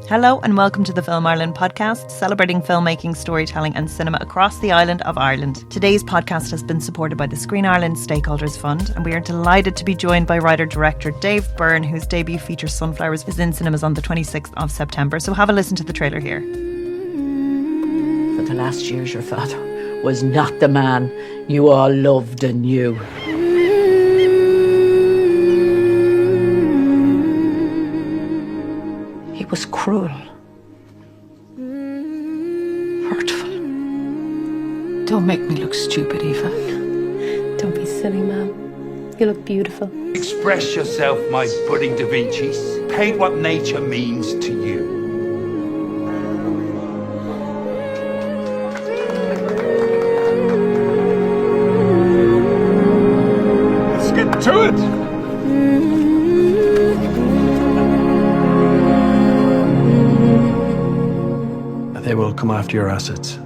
Hello and welcome to the Film Ireland podcast, celebrating filmmaking, storytelling and cinema across the island of Ireland. Today's podcast has been supported by the Screen Ireland Stakeholders Fund, and we are delighted to be joined by writer-director Dave Byrne, whose debut feature Sunphlowers is in cinemas on the 26th of September. So have a listen to the trailer here. For the last years, your father was not the man you all loved and knew. He was cruel, hurtful. Don't make me look stupid, Eva. Don't be silly, Mum. You look beautiful. Express yourself, my budding Da Vinci's. Paint what nature means to you. Let's get to it! They will come after your assets.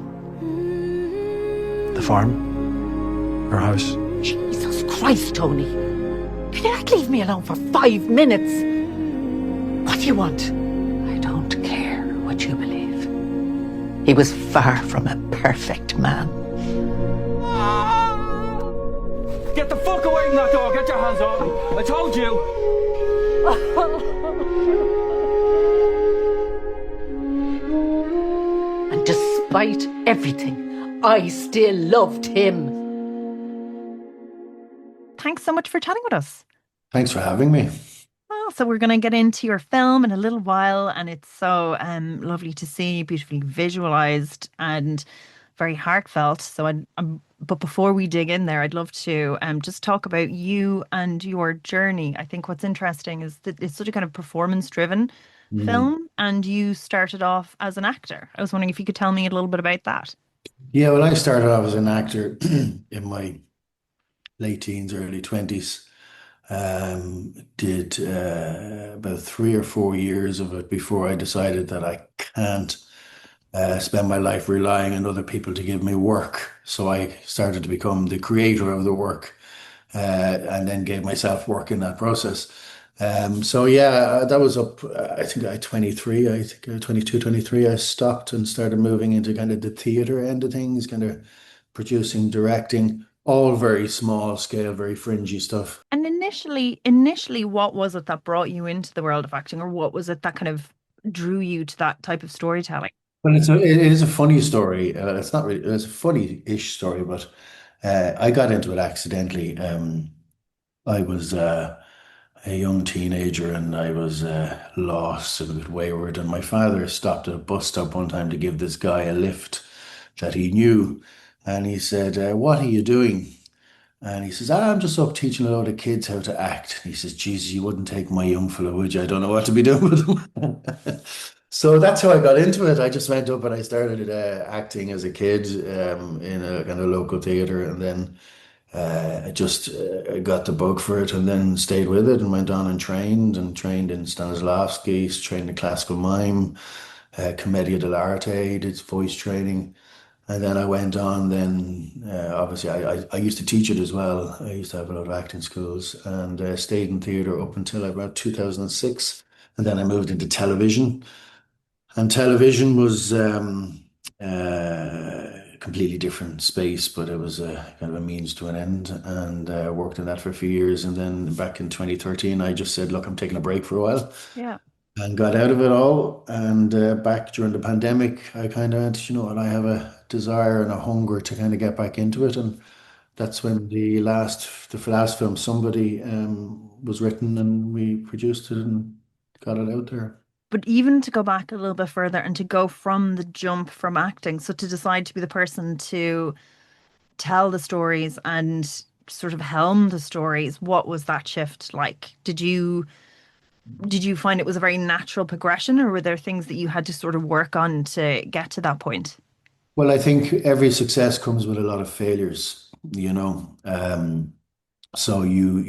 The farm, our house. Jesus Christ, Tony. Can you not leave me alone for 5 minutes? What do you want? I don't care what you believe. He was far from a perfect man. Get the fuck away from that door! Get your hands off me! I told you! And despite everything, I still loved him. Thanks so much for chatting with us. Thanks for having me. Well, so we're going to get into your film in a little while, and it's so lovely to see, beautifully visualised and very heartfelt. So, but before we dig in there, I'd love to just talk about you and your journey. I think what's interesting is that it's such a kind of performance-driven film, and you started off as an actor. I was wondering if you could tell me a little bit about that. Yeah, well, I started off as an actor in my late teens, early 20s. Did about 3 or 4 years of it before I decided that I can't spend my life relying on other people to give me work. So I started to become the creator of the work, and then gave myself work in that process. So yeah, that was up, I think I 23, I think 22, 23, I stopped and started moving into kind of the theater end of things, kind of producing, directing, all very small scale, very fringy stuff. And initially, what was it that brought you into the world of acting, or what was it that kind of drew you to that type of storytelling? Well, it is a funny story. It's not really, it's a funny-ish story, but I got into it accidentally. I was a young teenager and I was lost and a bit wayward. And my father stopped at a bus stop one time to give this guy a lift that he knew. And he said, "What are you doing?" And he says, "I'm just up teaching a load of kids how to act." He says, "Jesus, you wouldn't take my young fella, would you? I don't know what to be doing with them." So that's how I got into it. I just went up and I started acting as a kid in a kind of local theatre, and then I just got the bug for it, and then stayed with it and went on and trained in Stanislavski, trained in classical mime, Commedia dell'arte, did voice training. And then I went on then, obviously I used to teach it as well. I used to have a lot of acting schools, and stayed in theatre up until about 2006. And then I moved into television. And television was completely different space, but it was a kind of a means to an end, and worked in that for a few years. And then back in 2013, I just said, look, I'm taking a break for a while. Yeah. And got out of it all. And back during the pandemic, I kind of went, you know what, I have a desire and a hunger to kind of get back into it. And that's when the last film, Somebody, was written, and we produced it and got it out there. But even to go back a little bit further and to go from the jump from acting, so to decide to be the person to tell the stories and sort of helm the stories, what was that shift like? Did you find it was a very natural progression, or were there things that you had to sort of work on to get to that point? Well, I think every success comes with a lot of failures, you know. So you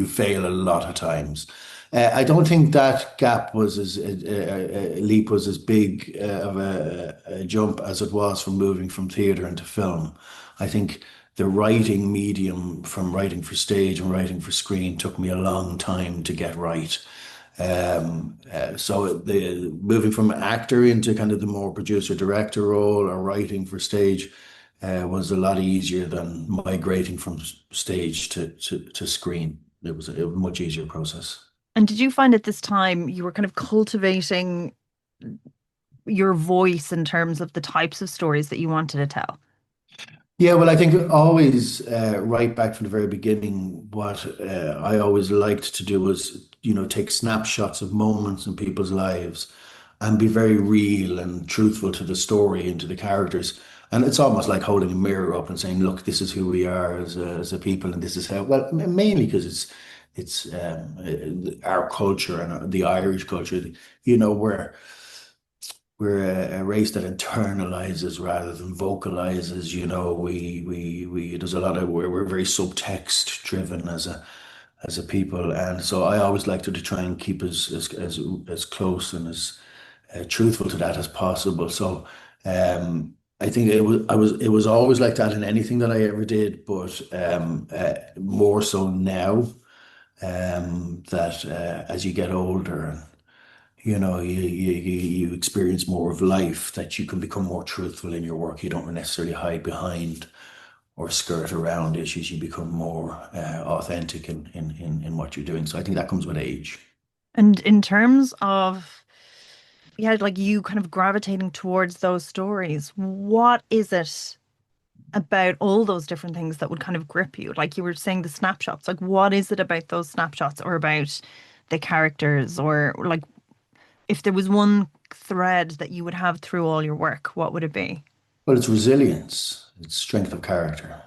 fail a lot of times. I don't think that gap was as leap was as big of a jump as it was from moving from theatre into film. I think the writing medium, from writing for stage and writing for screen, took me a long time to get right. So the moving from actor into kind of the more producer director role or writing for stage was a lot easier than migrating from stage to screen. It was a much easier process. And did you find at this time you were kind of cultivating your voice in terms of the types of stories that you wanted to tell? Yeah, well, I think always right back from the very beginning, what I always liked to do was, take snapshots of moments in people's lives and be very real and truthful to the story and to the characters. And it's almost like holding a mirror up and saying, "Look, this is who we are as a people, and this is how." Well, mainly because it's our culture and the Irish culture, where we're a race that internalizes rather than vocalizes. There's a lot of we're very subtext driven as a people, and so I always like to try and keep as close and as truthful to that as possible. So I think it was always like that in anything that I ever did, but more so now that as you get older. You experience more of life, that you can become more truthful in your work. You don't necessarily hide behind or skirt around issues. You become more authentic in what you're doing. So I think that comes with age. And in terms of, yeah, like you kind of gravitating towards those stories, what is it about all those different things that would kind of grip you? Like you were saying, the snapshots, like what is it about those snapshots or about the characters, or like if there was one thread that you would have through all your work, what would it be? Well, it's resilience, it's strength of character.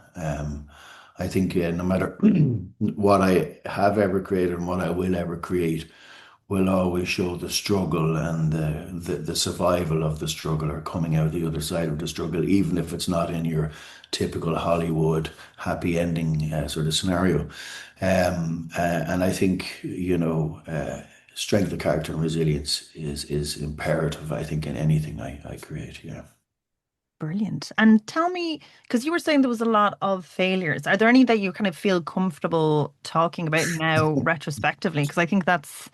I think no matter what I have ever created and what I will ever create, will always show the struggle and the survival of the struggle, or coming out the other side of the struggle, even if it's not in your typical Hollywood happy ending sort of scenario. And I think, strength of character and resilience is imperative, I think, in anything I create. Yeah. Brilliant. And tell me, because you were saying there was a lot of failures, are there any that you kind of feel comfortable talking about now retrospectively? Because I think that's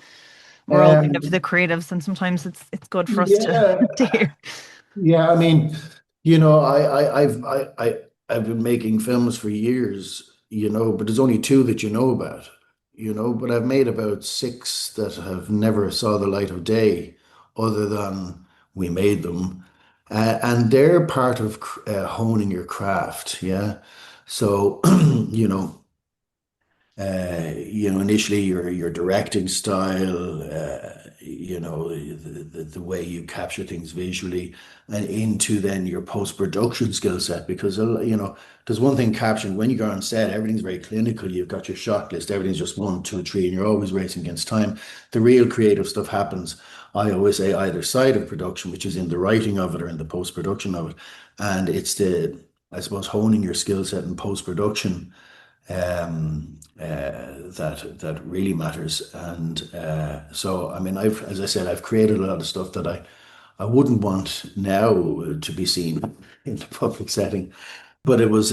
we're all kind of Um, the creatives, and sometimes it's good for us to yeah, to hear. yeah. I mean, I've been making films for years, but there's only two that you know about, but I've made about six that have never saw the light of day, other than we made them, and they're part of honing your craft. Yeah, so initially your directing style, the way you capture things visually, and into then your post-production skill set. Because there's one thing capturing when you go on set, everything's very clinical. You've got your shot list, everything's just one, two, three, and you're always racing against time. The real creative stuff happens, I always say, either side of production, which is in the writing of it or in the post-production of it. And it's I suppose, honing your skill set in post-production that really matters. And so, I mean, as I said, I've created a lot of stuff that I wouldn't want now to be seen in the public setting. But it was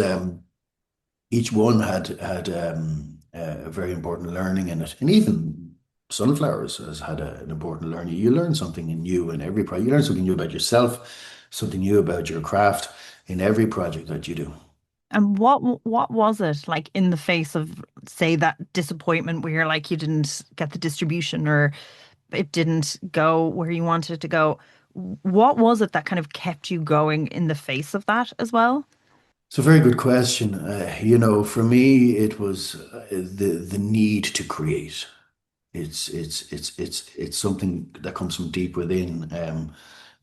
each one had a very important learning in it, and even Sunflowers has had an important learning. You learn something new in every project. You learn something new about yourself, something new about your craft in every project that you do. And what was it like in the face of, say, that disappointment where you're like you didn't get the distribution or it didn't go where you wanted it to go? What was it that kind of kept you going in the face of that as well? It's a very good question. For me, it was the need to create. It's something that comes from deep within.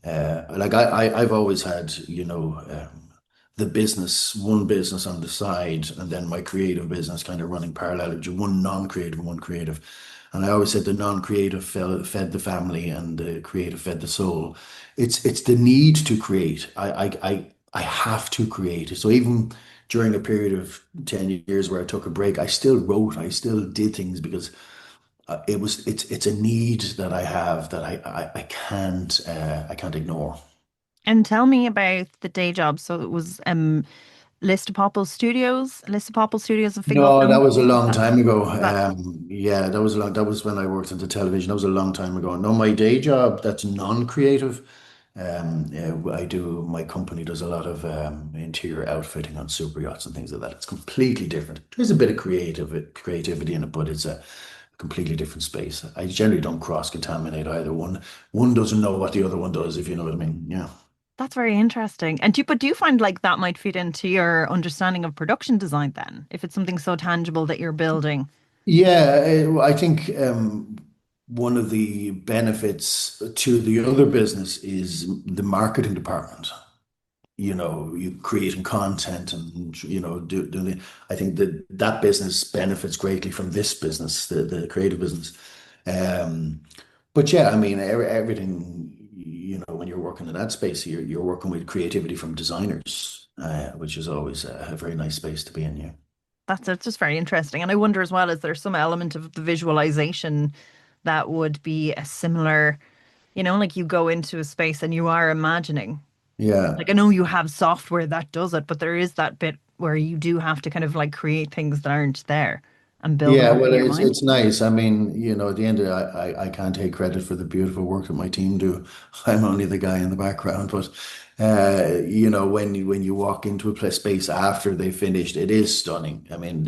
Like I've always had, the business, one business on the side, and then my creative business kind of running parallel, one non-creative, one creative. And I always said the non-creative fed the family, and the creative fed the soul. It's the need to create. I have to create. So even during a period of 10 years where I took a break, I still wrote, I still did things, because it's a need that I have that I can't ignore. And tell me about the day job. So it was List of Popple Studios of Fingal No, that Film. was a long That, time ago. that Yeah, that was when I worked into television. That was a long time ago. No, my day job, that's non-creative. Yeah, my company does a lot of interior outfitting on super yachts and things like that. It's completely different. There's a bit of creativity in it, but it's a completely different space. I generally don't cross-contaminate either one. One doesn't know what the other one does, if you know what I mean. Yeah. that's very interesting. But do you find like that might fit into your understanding of production design then, if it's something so tangible that you're building? Yeah, I think one of the benefits to the other business is the marketing department. You creating content and doing I think that that business benefits greatly from this business, the creative business. Um, but yeah, I mean, everything, when you're working in that space, you're working with creativity from designers, which is always a very nice space to be in. Yeah. That's it's just very interesting. And I wonder as well, is there some element of the visualization that would be a similar, like you go into a space and you are imagining. Yeah. Like I know you have software that does it, but there is that bit where you do have to kind of like create things that aren't there and build them Yeah, up well, in your mind. it's nice. I mean, at the end of it, I can't take credit for the beautiful work that my team do. I'm only the guy in the background. But when you walk into a space after they finished, it is stunning. I mean,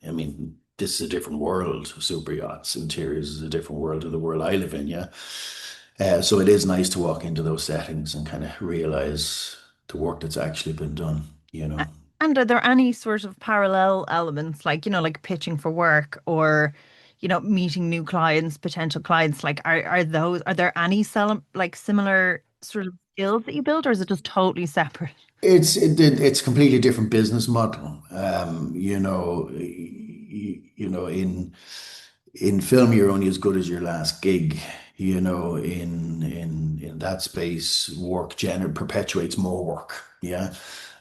I mean, this is a different world. Super yachts, interiors is a different world to the world I live in. Yeah, so it is nice to walk into those settings and kind of realize the work that's actually been done. You A- know. And are there any sort of parallel elements, like, like pitching for work or, meeting new clients, potential clients? Like, are there any similar sort of skills that you build, or is it just totally separate? It's completely different business model. In film, you're only as good as your last gig. In that space, work perpetuates more work. Yeah.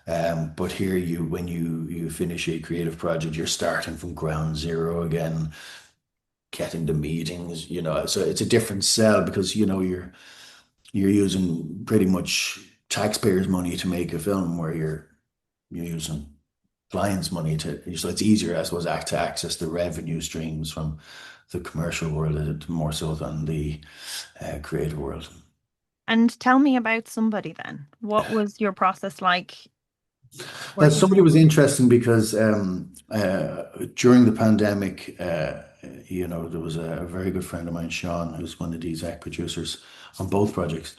But here when you finish a creative project, you're starting from ground zero again, getting the meetings. So it's a different sell because you're using pretty much taxpayers' money to make a film where you're using clients' money so it's easier, I suppose, to access the revenue streams from the commercial world more so than the creative world. And tell me about somebody then. What was your process like working Somebody with? was interesting because during the pandemic, there was a very good friend of mine, Sean, who's one of the exec producers on both projects.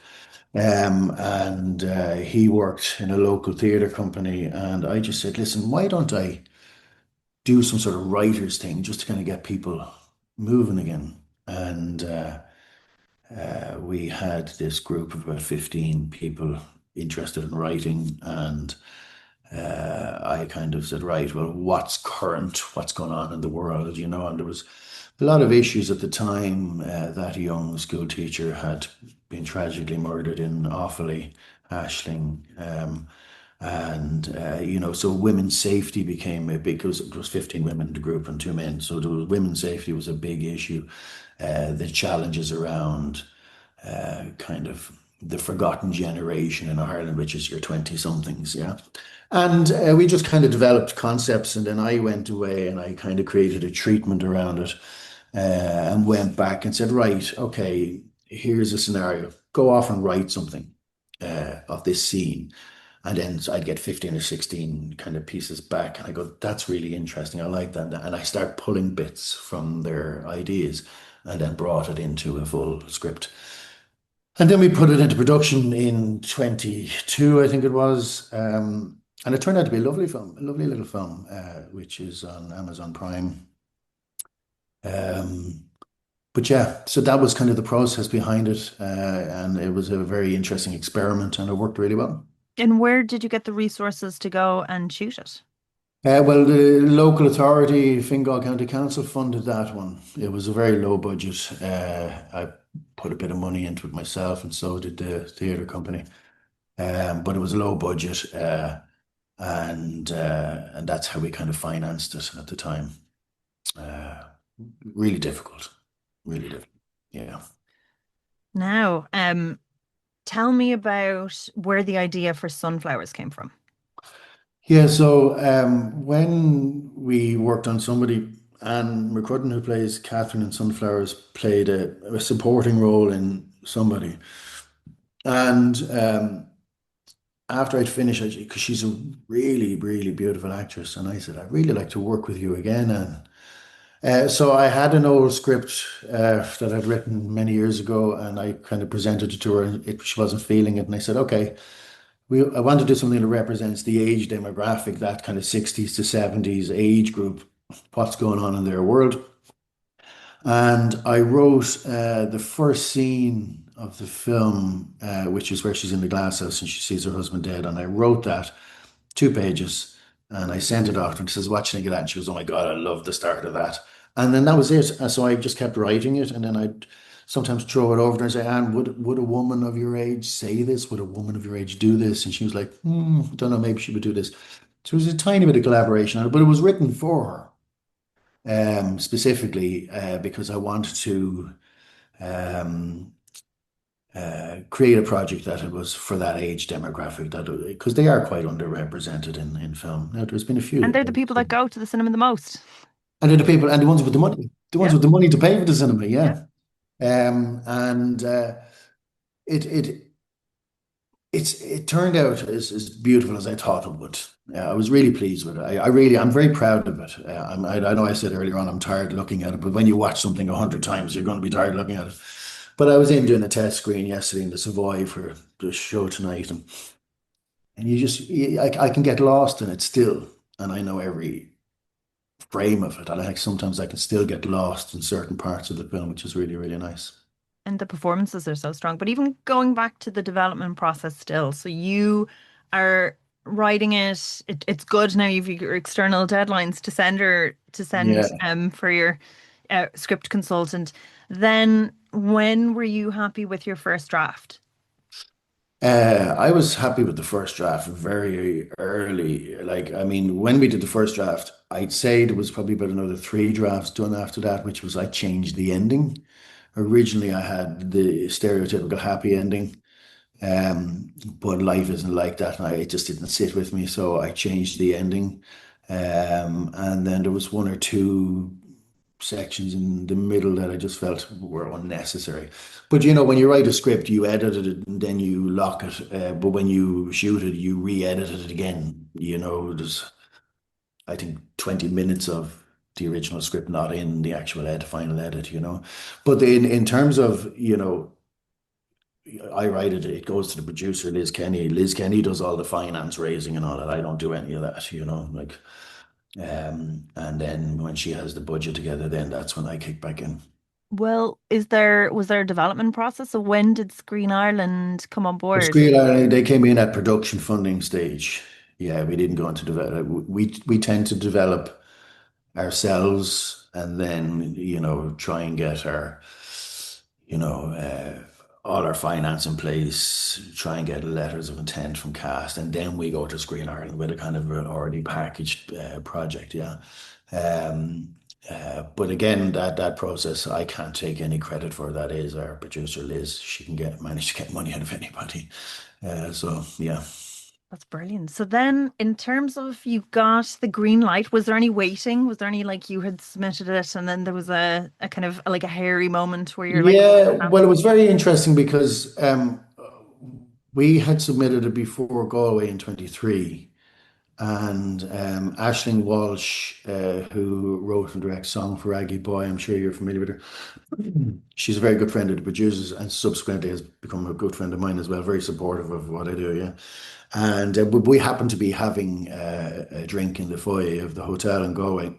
And he worked in a local theatre company. And I just said, listen, why don't I do some sort of writers thing just to kind of get people moving again? And we had this group of about 15 people interested in writing. And I kind of said, right, well, what's current? What's going on in the world? And there was a lot of issues at the time. That young school teacher had been tragically murdered in Offaly, Ashling. And so women's safety became a big, because it was 15 women in the group and two men. So there was, women's safety was a big issue. The challenges around kind of the forgotten generation in Ireland, which is your 20 somethings, yeah. And we just kind of developed concepts, and then I went away and I kind of created a treatment around it, and went back and said, right, okay, here's a scenario. Go off and write something of this scene. And then I'd get 15 or 16 kind of pieces back. And I go, that's really interesting. I like that. And I start pulling bits from their ideas and then brought it into a full script. And then we put it into production in 22, I think it was. And it turned out to be a lovely film, a lovely little film, which is on Amazon Prime. Um, but yeah, so that was kind of the process behind it. And it was a very interesting experiment and it worked really well. And where did you get the resources to go and shoot it? Well, the local authority, Fingal County Council, funded that one. It was a very low budget. I put a bit of money into it myself, and so did the theatre company. But it was low budget, and that's how we kind of financed it at the time. Uh, really difficult, really difficult. Yeah. Now, tell me about where the idea for Sunflowers came from. Yeah, so when we worked on somebody, Anne McCrudden, who plays Catherine in Sunflowers, played a supporting role in somebody. And after I'd finished, because she's a really, really beautiful actress, and I said, I'd really like to work with you again, Anne. So I had an old script that I'd written many years ago, and I kind of presented it to her, and she wasn't feeling it. And I said, okay, I want to do something that represents the age demographic, that kind of 60s to 70s age group, what's going on in their world. And I wrote the first scene of the film, which is where she's in the glass house and she sees her husband dead. And I wrote that 2 pages and I sent it off and she says, what should I get at? And she goes, oh my God, I love the start of that. And then that was it. And so I just kept writing it. And then I'd sometimes throw it over to her and say, Anne, would a woman of your age say this? Would a woman of your age do this? And she was like, I don't know, maybe she would do this. So it was a tiny bit of collaboration on it, but it was written for her specifically because I wanted to um, create a project that it was for that age demographic that because they are quite underrepresented in film. Now there's been a And few, they're the people that go to the cinema the most. and they're the people and the ones with the money, the ones Yeah, with the money to pay for the cinema, yeah. yeah. And it it it turned out as beautiful as I thought it would. I was really pleased with it. I'm very proud of it. I know I said earlier on I'm tired looking at it, but when you watch something 100 times, you're going to be tired looking at it. But I was in doing a test screen yesterday in the Savoy for the show tonight, and I can get lost in it still, and I know every frame of it. And sometimes I can still get lost in certain parts of the film, which is really, really nice. And the performances are so strong. But even going back to the development process still, so you are writing it's good now you've your external deadlines to send Yeah. for your script consultant. Then when were you happy with your first draft? I was happy with the first draft very early. Like, I mean, when we did the first draft, I'd say there was probably about another 3 drafts done after that, which was I changed the ending. Originally, I had the stereotypical happy ending, but life isn't like that, and it just didn't sit with me, so I changed the ending. And then there was 1 or 2 sections in the middle that I just felt were unnecessary. But when you write a script, you edit it and then you lock it. But when you shoot it, you re-edit it again. There's I think 20 minutes of the original script not in the actual final edit. But in terms of, I write it, it goes to the producer, Liz Kenny. Liz Kenny does all the finance raising and all that. I don't do any of that. Like and then when she has the budget together, then that's when I kick back in. Well, was there a development process? So when did Screen Ireland come on The board? Screen Ireland, they came in at production funding stage. Yeah, we didn't go into develop. We tend to develop ourselves and then, try and get you know, uh, all our finance in place, try and get letters of intent from cast, and then we go to Screen Ireland with a kind of an already packaged project. Yeah. But again, that process, I can't take any credit for. That is our producer, Liz. She can manage to get money out of anybody. So yeah. That's brilliant. So then, in terms of you got the green light, was there any waiting? Was there any like you had submitted it and then there was a kind of like a hairy moment where you're like, okay, Yeah, what's well, it happening? was very interesting because we had submitted it before Galway in 23. And Aisling Walsh, who wrote and directs Song for Aggie Boy, I'm sure you're familiar with her. She's a very good friend of the producers and subsequently has become a good friend of mine as well, very supportive of what I do, yeah. And we happened to be having a drink in the foyer of the hotel in Galway.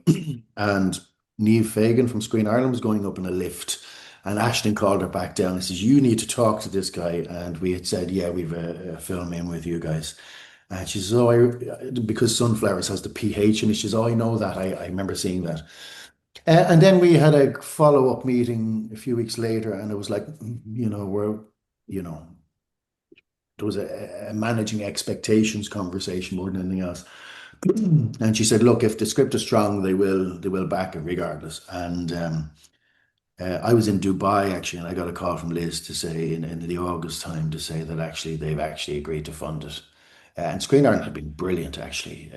And Niamh Fagan from Screen Ireland was going up in a lift. And Ashton called her back down and says, you need to talk to this guy. And we had said, yeah, we've a film in with you guys. And she says, oh, because Sunflowers has the PH in it. She says, oh, I know that. I remember seeing that. And then we had a follow-up meeting a few weeks later, and it was like, you know, there was a managing expectations conversation more than anything else. And she said, look, if the script is strong, they will back it regardless. And I was in Dubai actually, and I got a call from Liz to say in the August time to say that actually they've actually agreed to fund it. And Screen Ireland had been brilliant, actually,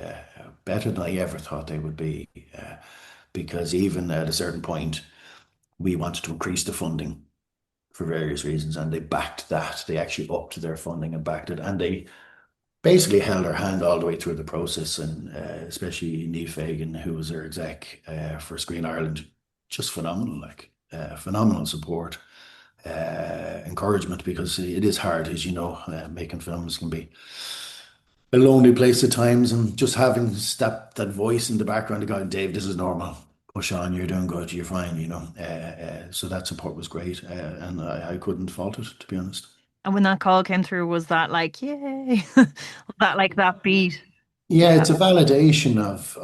better than I ever thought they would be, because even at a certain point, we wanted to increase the funding for various reasons, and they backed that. They actually upped their funding and backed it, and they basically held our hand all the way through the process. And especially Niamh Fagan, who was their exec for Screen Ireland, just phenomenal, like phenomenal support, encouragement, because it is hard, as you know, making films can be a lonely place at times, and just having that voice in the background going, Dave, this is normal. Push on, you're doing good, you're fine, you know. So that support was great, and I couldn't fault it, to be honest. And when that call came through, was that like, yay? Was that like that beat? Yeah, Yeah. it's a validation of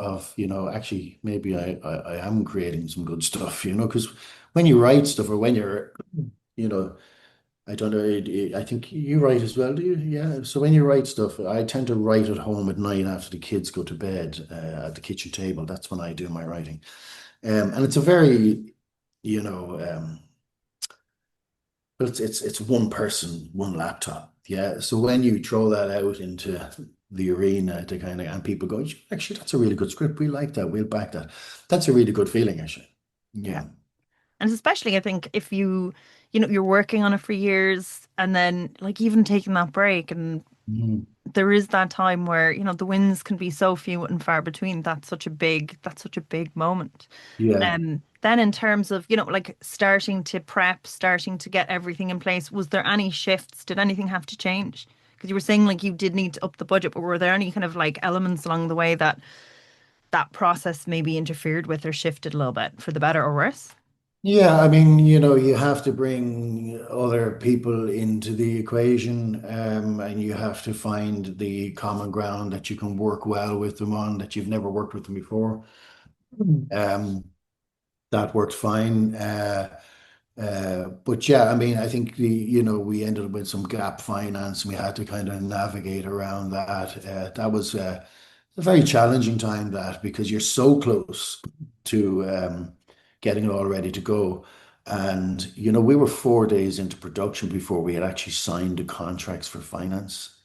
actually maybe I am creating some good stuff, because when you write stuff, or when you're, you know, I don't know, I think you write as well, do you? Yeah. So when you write stuff, I tend to write at home at night after the kids go to bed, at the kitchen table. That's when I do my writing. And it's a very, you know, well, it's one person, one laptop. Yeah. So when you throw that out into the arena to kind of, and people go, actually, that's a really good script. We like that. We'll back that. That's a really good feeling, actually. Yeah. Yeah. And especially, I think if you're working on it for years and then like even taking that break and Mhm. there is that time where, the wins can be so few and far between. That's such a big moment. Yeah. Then in terms of, like starting to prep, starting to get everything in place, was there any shifts? Did anything have to change? Because you were saying like you did need to up the budget, but were there any kind of like elements along the way that that process maybe interfered with or shifted a little bit for the better or worse? Yeah, I mean, you have to bring other people into the equation, and you have to find the common ground that you can work well with them on, that you've never worked with them before. Um, that worked fine. But yeah, I mean, I think we ended up with some gap finance, and we had to kind of navigate around that. That was a very challenging time, that, because you're so close to getting it all ready to go. And we were 4 days into production before we had actually signed the contracts for finance.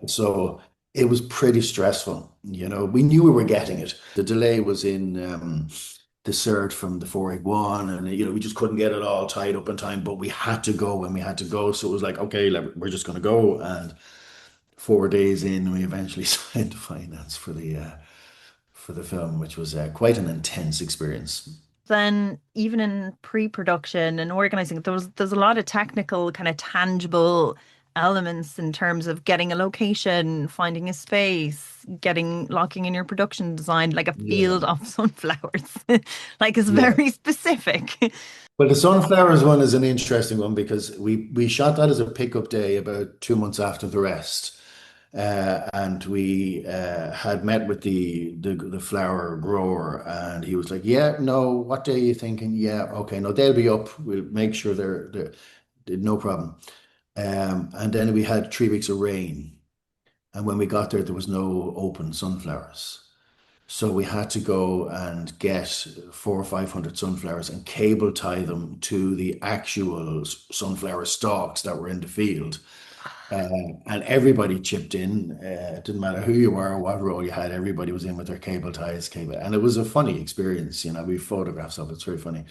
So it was pretty stressful. We knew we were getting it. The delay was in the cert from the 481, and we just couldn't get it all tied up in time, but we had to go when we had to go. So it was like, okay, we're just going to go. And 4 days in, we eventually signed the finance for the film, which was quite an intense experience. Then even in pre-production and organizing, there's a lot of technical kind of tangible elements in terms of getting a location, finding a space, locking in your production design, like a Yeah. field of sunflowers. Like it's Yeah. very specific. Well, the Sunflowers one is an interesting one, because we shot that as a pickup day about 2 months after the rest. And we had met with the flower grower, and he was like, "Yeah, no, what day are you thinking? Yeah, okay, no, they'll be up. We'll make sure they're no problem." And then we had 3 weeks of rain, and when we got there, there was no open sunflowers. So we had to go and get 400 or 500 sunflowers and cable tie them to the actual sunflower stalks that were in the field. And everybody chipped in. It didn't matter who you were or what role you had. Everybody was in with their cable ties, and it was a funny experience. We photographs of it. It's very funny.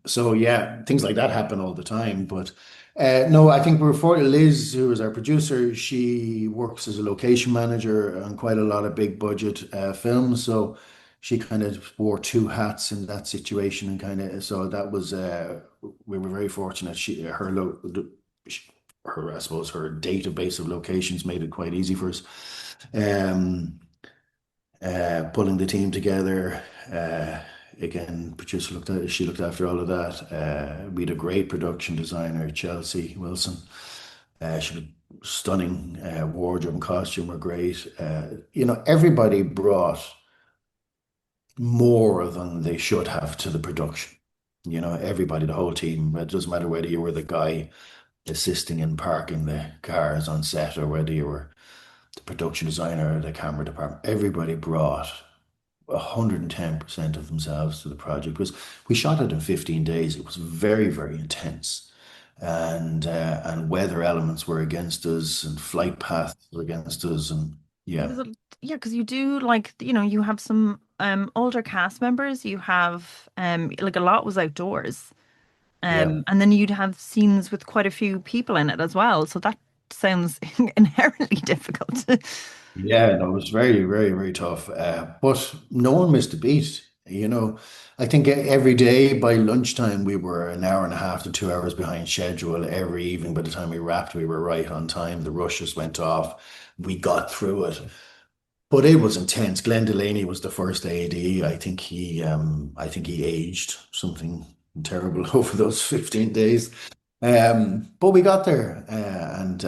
So yeah, things like that happen all the time. But no, I think we're for Liz, who is our producer. She works as a location manager on quite a lot of big budget films. So she kind of wore two hats in that situation, and kind of, so that was we were very fortunate. I suppose her database of locations made it quite easy for us. Um, Pulling the team together. Again, she looked after all of that. We had a great production designer, Chelsea Wilson. She was stunning. Wardrobe and costume were great. Everybody brought more than they should have to the production. Everybody, the whole team. It doesn't matter whether you were the guy assisting in parking the cars on set, or whether you were the production designer or the camera department. Everybody brought 110% of themselves to the project, because we shot it in 15 days. It was very, very intense. and weather elements were against us, and flight paths were against us, and yeah, Was it, yeah, because you do like, you have some older cast members, you have like a lot was outdoors. yeah. And then you'd have scenes with quite a few people in it as well. So that sounds inherently difficult. Yeah, no, it was very, very, very tough. But no one missed a beat. I think every day by lunchtime we were an hour and a half to 2 hours behind schedule. Every evening, by the time we wrapped, we were right on time. The rushes went off. We got through it. But it was intense. Glenn Delaney was the first AD. I think he aged something terrible over those 15 days. But we got there, and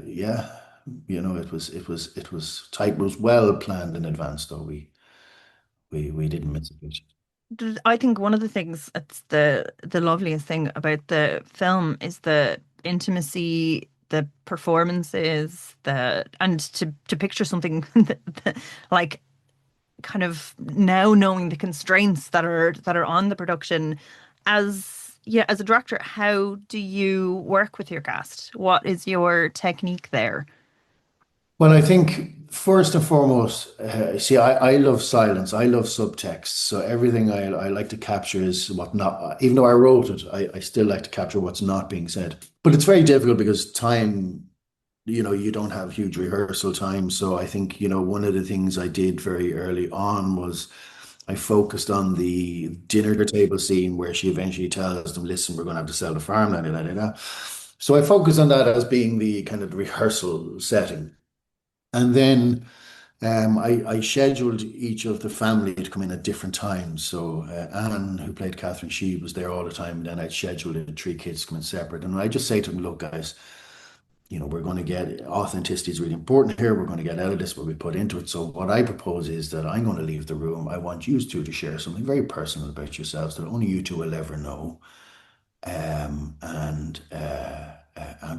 yeah, it was tight. It was well planned in advance, though. We didn't miss a beat. I think one of the things that's the loveliest thing about the film is the intimacy, the performances, the and to picture something like kind of now knowing the constraints that are on the production as a director, how do you work with your cast? What is your technique there? Well, I think first and foremost, see, I love silence. I love subtext. So everything I like to capture is what not, even though I wrote it, I still like to capture what's not being said. But it's very difficult because time, you don't have huge rehearsal time. So I think, one of the things I did very early on was I focused on the dinner table scene where she eventually tells them, listen, we're going to have to sell the farm. Da, da, da, da, da. So I focused on that as being the kind of rehearsal setting. And then I scheduled each of the family to come in at different times. So Anne, who played Catherine, she was there all the time. And then I'd scheduled the three kids to come in separate. And I just say to them, look, guys, we're going to get authenticity is really important here. We're going to get out of this what we put into it. So what I propose is that I'm going to leave the room. I want you two to share something very personal about yourselves that only you two will ever know. And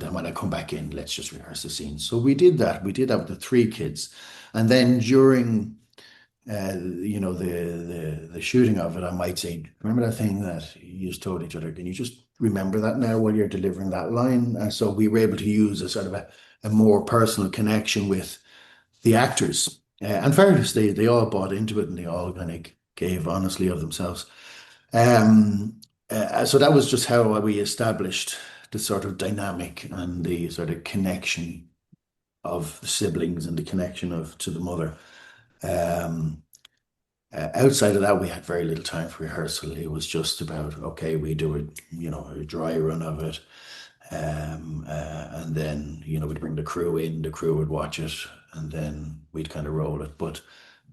then when I come back in, let's just rehearse the scene. So we did that. We did that with the three kids, and then during the shooting of it, I might say, remember that thing that you just told each other? Can you just remember that now while you're delivering that line? And so we were able to use a sort of a more personal connection with the actors. And fairness, they all bought into it and they all kind of gave honestly of themselves. So that was just how we established the sort of dynamic and the sort of connection of the siblings and the connection of to the mother. Um, Outside of that, we had very little time for rehearsal. It was just about, okay, we do a dry run of it. And then, we'd bring the crew in, the crew would watch it, and then we'd kind of roll it. But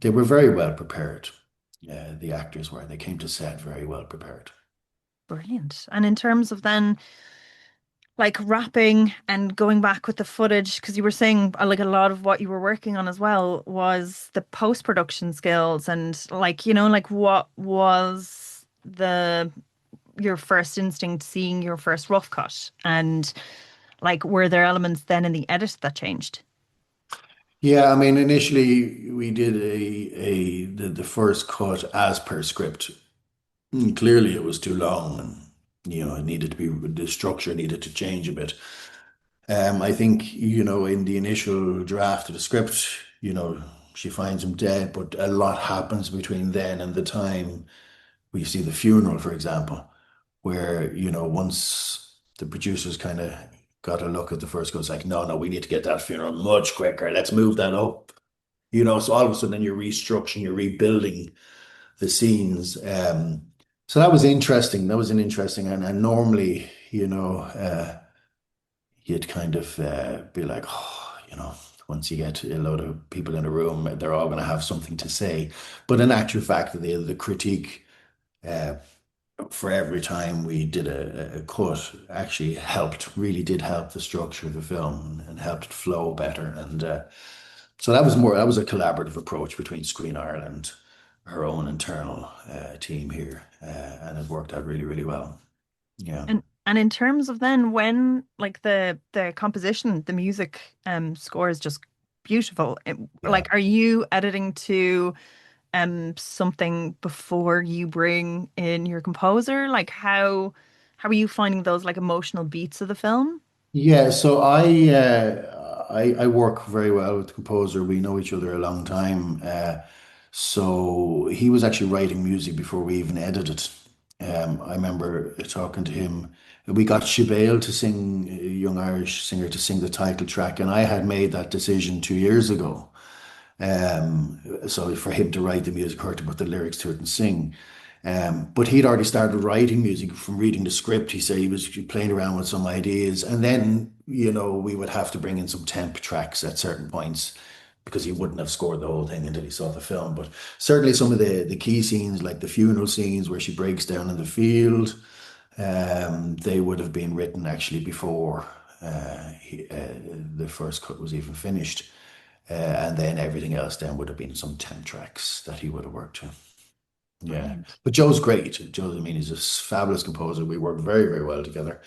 they were very well prepared. The actors were. They came to set very well prepared. Brilliant. And in terms of then like wrapping and going back with the footage, because you were saying like a lot of what you were working on as well was the post-production skills and like what was the your first instinct seeing your first rough cut and like were there elements then in the edit that changed? Yeah, I mean, initially we did the first cut as per script. Clearly, it was too long, and it needed to be the structure needed to change a bit. I think in the initial draft of the script, she finds him dead, but a lot happens between then and the time we see the funeral, for example, where once the producers kind of got a look at the first go, it's like, no, no, we need to get that funeral much quicker. Let's move that up. So all of a sudden then you're restructuring, you're rebuilding the scenes. So that was interesting. That was an interesting, and normally, you'd kind of be like, oh, once you get a load of people in a room, they're all going to have something to say. But in actual fact, the critique uh, for every time we did a cut actually helped, really did help the structure of the film and helped it flow better. And so that was a collaborative approach between Screen Ireland, her own internal team here, and it worked out really, really well. Yeah. And in terms of then when like the composition, the music score is just beautiful. Yeah. Like are you editing to something before you bring in your composer? Like how How are you finding those like emotional beats of the film? Yeah, so I work very well with the composer. We know each other a long time. So he was actually writing music before we even edited. I remember talking to him. We got Sibel to sing, a young Irish singer, to sing the title track, and I had made that decision 2 years ago. So for him to write the music, her to put the lyrics to it and sing. But he'd already started writing music from reading the script. He said he was playing around with some ideas, and then we would have to bring in some temp tracks at certain points because he wouldn't have scored the whole thing until he saw the film. But certainly some of the key scenes, like the funeral scenes where she breaks down in the field, they would have been written actually before the first cut was even finished. And then everything else then would have been some 10 tracks that he would have worked to. Yeah. Brilliant. But Joe's great. Joe, I mean, he's a fabulous composer. We work very, very well together.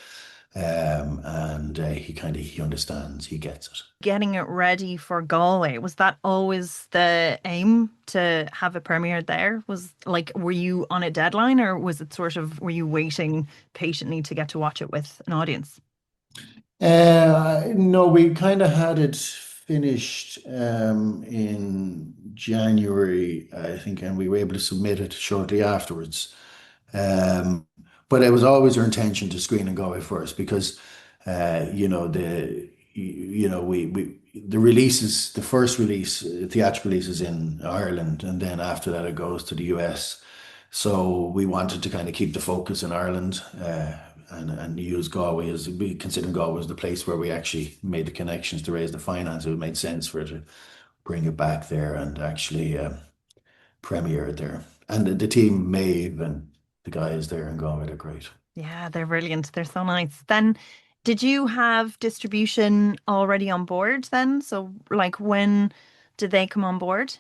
And he understands, he gets it. Getting it ready for Galway, was that always the aim to have a premiere there? Was like, were you on a deadline or was it sort of, were you waiting patiently to get to watch it with an audience? No, we kind of had it finished in January, I think, and we were able to submit it shortly afterwards. Um, but it was always our intention to screen and go first because, the releases, the first release, theatrical release is in Ireland, and then after that it goes to the US. So we wanted to kind of keep the focus in Ireland, and use Galway as we consider Galway as the place where we actually made the connections to raise the finance. It made sense for it to bring it back there and actually premiere it there. And the team, Maeve and the guys there in Galway, they're great. Yeah, they're brilliant. They're so nice. Then, did you have distribution already on board then? So, like, when did they come on board?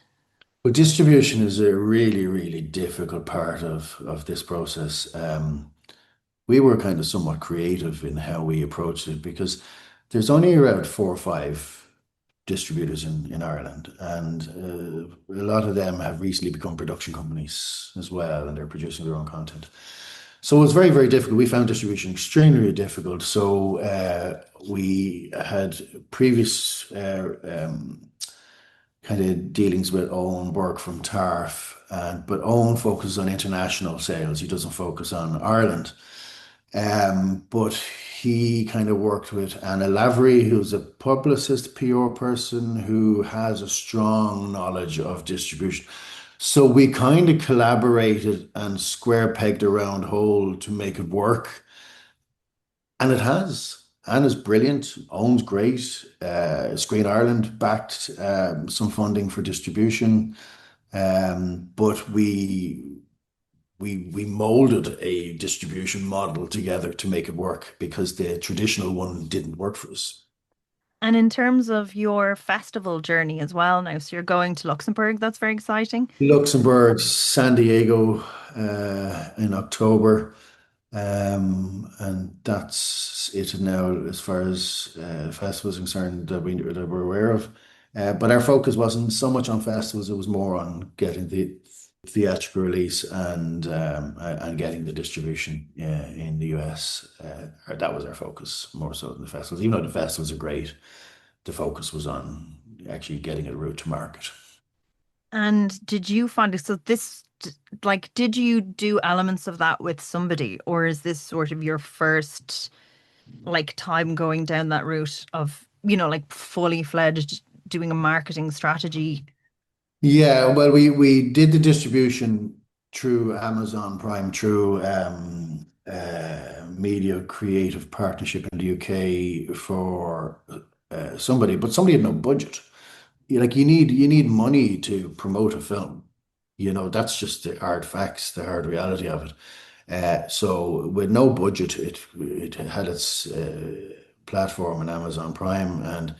But distribution is a really, really difficult part of this process. We were kind of somewhat creative in how we approached it because there's only around four or five distributors in Ireland, and a lot of them have recently become production companies as well, and they're producing their own content. So it was very, very difficult. We found distribution extremely difficult. So we had previous kind of dealings with Owen Burke from TARF, but Owen focuses on international sales. He doesn't focus on Ireland. But he kind of worked with Anna Lavery, who's a publicist, PR person who has a strong knowledge of distribution. So we kind of collaborated and square pegged a round hole to make it work. And it has. Anna's brilliant, owns great. Screen Ireland backed some funding for distribution. But we molded a distribution model together to make it work because the traditional one didn't work for us. And in terms of your festival journey as well now, so you're going to Luxembourg, that's very exciting. Luxembourg, San Diego in October, and that's it now as far as festivals are concerned that we're aware of. But our focus wasn't so much on festivals; it was more on getting the theatrical release and getting the distribution in the US. That was our focus more so than the festivals. Even though the festivals are great, the focus was on actually getting a route to market. And did you find it? So this, like, did you do elements of that with somebody, or is this sort of your first, like, time going down that route of, like fully fledged doing a marketing strategy? Yeah, well, we did the distribution through Amazon Prime, through Media Creative Partnership in the UK for somebody, but somebody had no budget. You need money to promote a film. That's just the hard facts, the hard reality of it. So with no budget, it had its platform on Amazon Prime, and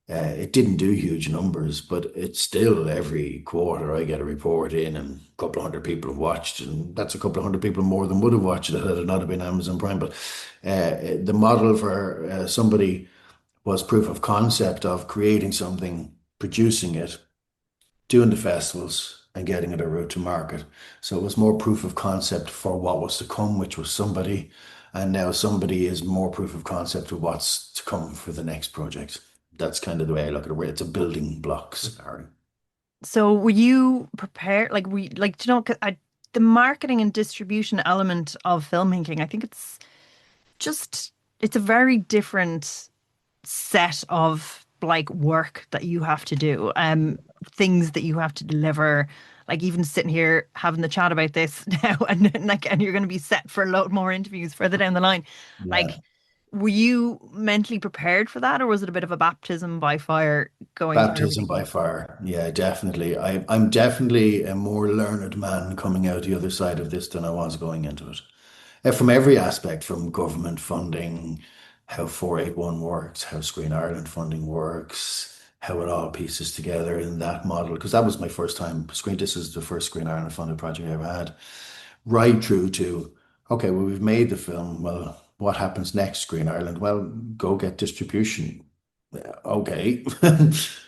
it didn't do huge numbers, but it's still every quarter I get a report in, and a couple of hundred people have watched, and that's a couple of hundred people more than would have watched it had it not have been Amazon Prime. But the model for somebody was proof of concept of creating something, producing it, doing the festivals, and getting it a route to market. So it was more proof of concept for what was to come, which was somebody. and now somebody is more proof of concept of what's to come for the next project. That's kind of the way I look at it, where it's a building blocks, Harry. So were you prepared? Like, like, do you know, 'cause the marketing and distribution element of filmmaking, I think just, it's a very different set of like work that you have to do, things that you have to deliver. Like even sitting here having the chat about this now, and you're going to be set for a lot more interviews further down the line. Yeah. Like, were you mentally prepared for that, or was it a bit of a baptism by fire going through Baptism everything? by fire. Yeah, definitely. I'm definitely a more learned man coming out the other side of this than I was going into it. From every aspect, from government funding, how 481 works, how Screen Ireland funding works, how it all pieces together in that model. Because that was my first time. This is the first Screen Ireland funded project I ever had. Right through to, okay, well, we've made the film. Well, what happens next, Screen Ireland? Well, go get distribution. Okay.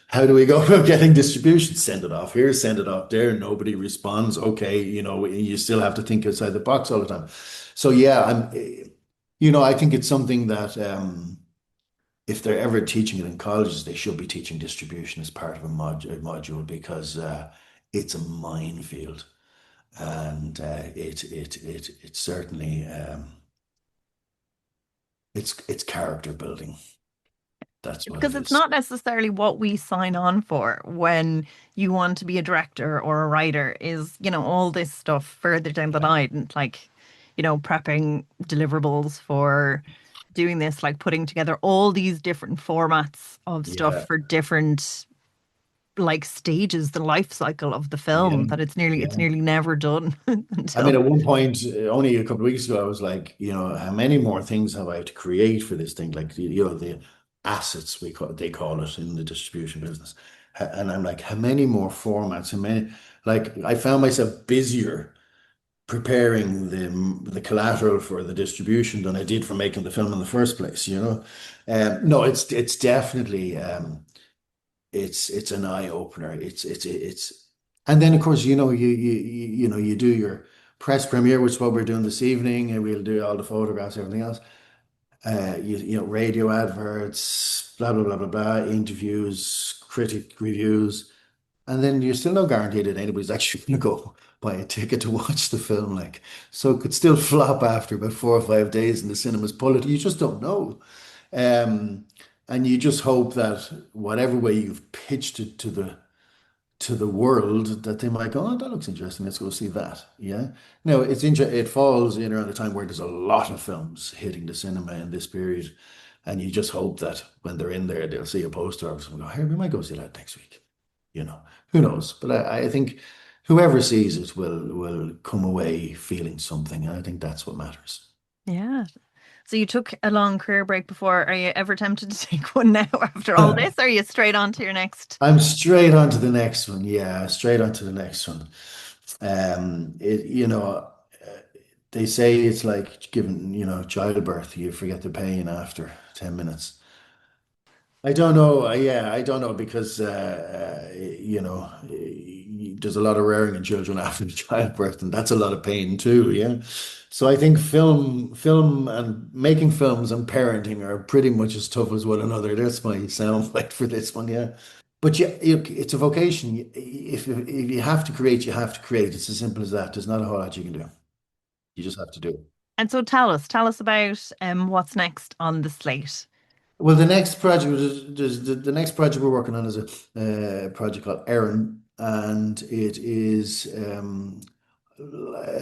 How do we go about getting distribution? Send it off here, send it off there. Nobody responds. Okay, you still have to think outside the box all the time. So yeah, I think it's something that if they're ever teaching it in colleges, they should be teaching distribution as part of a module because it's a minefield, and it certainly it's character building. That's what it Because it's is. not necessarily what we sign on for when you want to be a director or a writer is, all this stuff further down the Yeah. line, and like, prepping deliverables for doing this, like putting together all these different formats of stuff Yeah. for different like stages, the life cycle of the Yeah. film, that it's Yeah. nearly never done I mean, until. at one point, only a couple of weeks ago, I was like, how many more things have I to create for this thing? Like, the assets they call it in the distribution business. And I'm like, how many more formats? How many? Like, I found myself busier preparing the collateral for the distribution than I did for making the film in the first place. No, it's definitely it's an eye opener. And then of course you do your press premiere, which is what we're doing this evening, and we'll do all the photographs, everything else. Radio adverts, blah blah blah blah blah, interviews, critic reviews, and then you're still not guaranteed that anybody's actually going to go buy a ticket to watch the film. Like, so it could still flop after about 4 or 5 days in the cinemas. Pull it, you just don't know. Um, and you just hope that whatever way you've pitched it to the world, that they might go, oh, that looks interesting. Let's go see that. Yeah. Now it falls in around a time where there's a lot of films hitting the cinema in this period, and you just hope that when they're in there, they'll see a poster of something. Go, hey, we might go see that next week. Who knows? But I think whoever sees it will come away feeling something, and I think that's what matters. Yeah. So you took a long career break before. Are you ever tempted to take one now after all this? Or are you straight on to your next? I'm straight on to the next one. Yeah, straight on to the next one. They say it's like giving, childbirth. You forget the pain after 10 minutes. I don't know. Yeah, I don't know because there's a lot of rearing in children after childbirth, and that's a lot of pain too. Yeah, so I think film, and making films and parenting are pretty much as tough as one another. That's my soundbite for this one. Yeah, but yeah, it's a vocation. If you have to create, you have to create. It's as simple as that. There's not a whole lot you can do. You just have to do it. And so tell us about what's next on the slate. Well, the next project the next project we're working on is a project called Erin, and it is a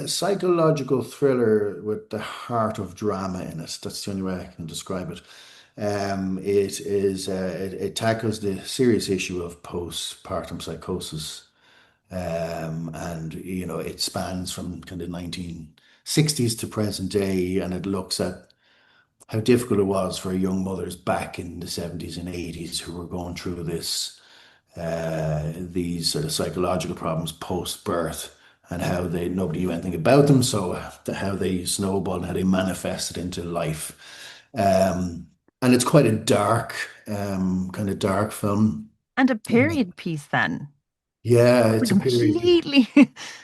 psychological thriller with the heart of drama in it. That's the only way I can describe it. It tackles the serious issue of postpartum psychosis, and it spans from kind of 1960s to present day, and it looks at how difficult it was for young mothers back in the 70s and 80s who were going through these sort of psychological problems post birth, and how they nobody knew anything about them, so how they snowballed and how they manifested into life. And it's quite a dark, kind of dark film. And a period piece then. Yeah, It's a it's a period piece. completely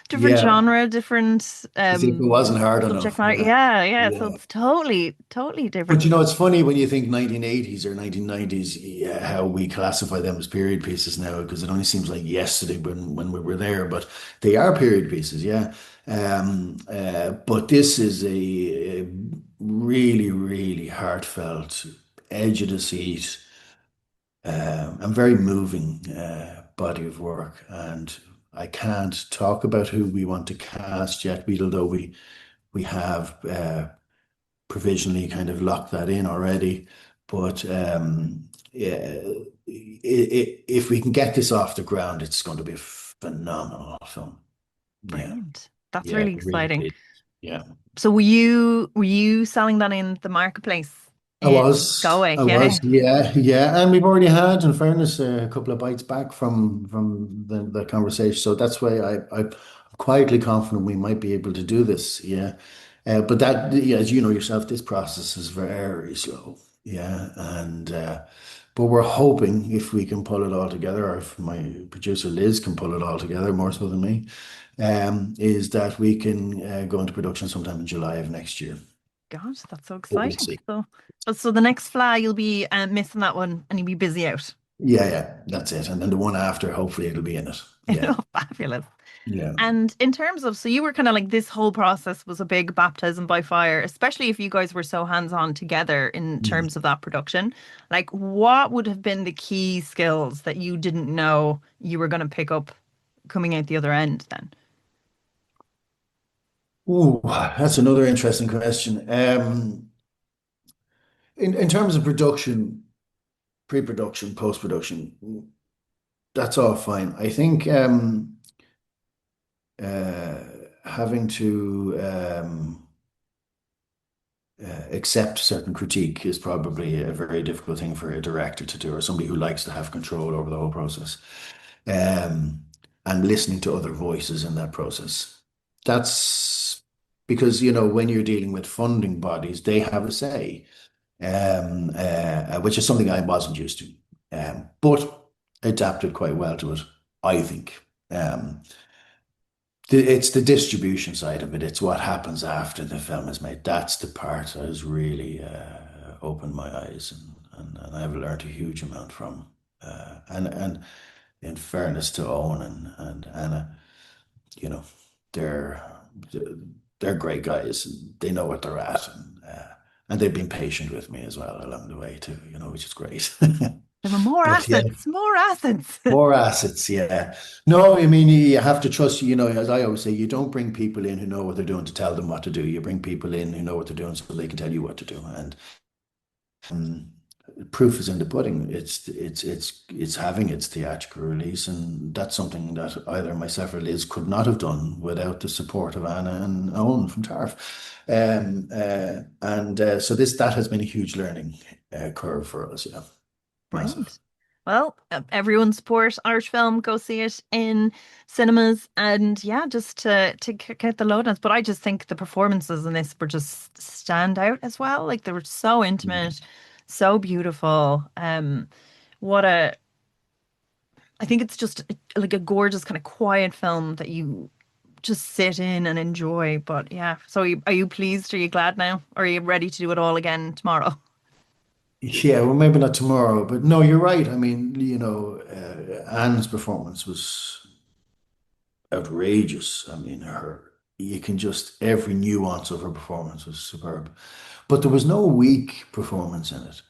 different Yeah. genre, different You think it wasn't hard subject enough. matter. Yeah. Yeah, yeah. So Yeah. it's totally, totally But different. you know, it's funny when you think 1980s or 1990s, yeah, how we classify them as period pieces now, because it only seems like yesterday when we were there, but they are period pieces, yeah. But this is a really, really heartfelt, edge of the seat, and very moving body of work. And I can't talk about who we want to cast yet, although we have. Provisionally kind of locked that in already. But yeah, if we can get this off the ground, it's going to be a phenomenal film. Yeah, Brilliant. That's yeah, really really exciting. pleased. Yeah. So were you selling that in the marketplace in Galway? I was, Yeah. yeah, yeah, and we've already had, in fairness, a couple of bites back from the conversation. So that's why I'm quietly confident we might be able to do this. Yeah, but that, yeah, as you know yourself, this process is very slow. Yeah, and but we're hoping if we can pull it all together, or if my producer Liz can pull it all together more so than me, is that we can go into production sometime in July of next year. God, that's so But we'll exciting. see. So the next fly, you'll be missing that one and you'll be busy out. Yeah, yeah, that's it. And then the one after, hopefully it'll be in it. Yeah, Oh, fabulous. yeah. And in terms of, so you were kind of like this whole process was a big baptism by fire, especially if you guys were so hands-on together in Mm. terms of that production. Like, what would have been the key skills that you didn't know you were going to pick up coming out the other end then? Ooh, that's another interesting question. In terms of production, pre-production, post-production, that's all fine. I think uh, having to accept certain critique is probably a very difficult thing for a director to do, or somebody who likes to have control over the whole process. Um, and listening to other voices in that process. That's because, you know, when you're dealing with funding bodies, they have a say, which is something I wasn't used to, but adapted quite well to it, I think. It's the distribution side of it. It's what happens after the film is made. That's the part that has really opened my eyes, and I've learned a huge amount from. And in fairness to Owen and Anna, you know, they're they're great guys. They know what they're at, and they've been patient with me as well along the way too. You know, which is great. There were more But yeah, assets, more assets. more assets, yeah. No, I mean, you have to trust, you know, as I always say, you don't bring people in who know what they're doing to tell them what to do. You bring people in who know what they're doing so they can tell you what to do. And um, proof is in the pudding. It's having its theatrical release, and that's something that either myself or Liz could not have done without the support of Anna and Owen from TARF. And so that has been a huge learning curve for us, yeah. Massive. Brilliant. Well, everyone support Irish film. Go see it in cinemas, and yeah, just to kick out the low notes. But I just think the performances in this were just stand out as well. Like they were so intimate, so beautiful. What a I think it's just like a gorgeous kind of quiet film that you just sit in and enjoy. But yeah, so are you pleased? Are you glad now? Or are you ready to do it all again tomorrow? Yeah, well, maybe not tomorrow, but no, you're right. I mean, you know, Anne's performance was outrageous. I mean, you can just, every nuance of her performance was superb. But there was no weak performance in it.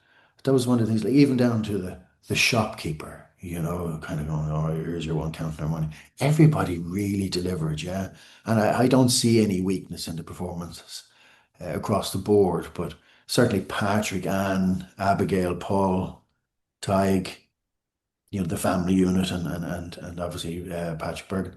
That was one of the things, like even down to the shopkeeper, you know, kind of going, oh, here's your one counting our money. Everybody really delivered, yeah. And I don't see any weakness in the performances across the board, but certainly Patrick, Anne, Abigail, Paul, Tig, you know, the family unit, and obviously Patrick Bergin,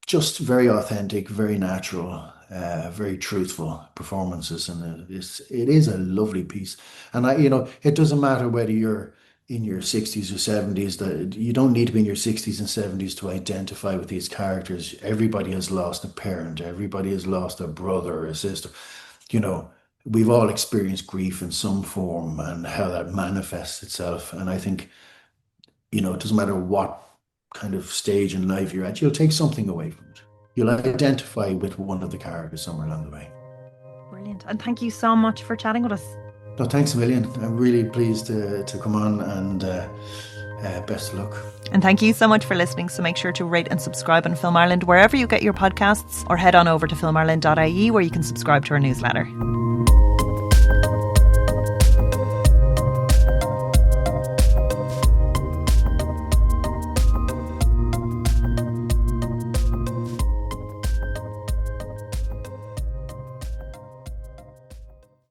just very authentic, very natural, very truthful performances, and it is a lovely piece. And you know, it doesn't matter whether you're in your 60s or 70s, that you don't need to be in your 60s and 70s to identify with these characters. Everybody has lost a parent, everybody has lost a brother or a sister. You know, we've all experienced grief in some form and how that manifests itself. And I think, you know, it doesn't matter what kind of stage in life you're at, you'll take something away from it. You'll identify with one of the characters somewhere along the way. Brilliant. And thank you so much for chatting with us. No, thanks a million. I'm really pleased to come on, and best of luck. And thank you so much for listening. So make sure to rate and subscribe on Film Ireland wherever you get your podcasts, or head on over to filmireland.ie where you can subscribe to our newsletter.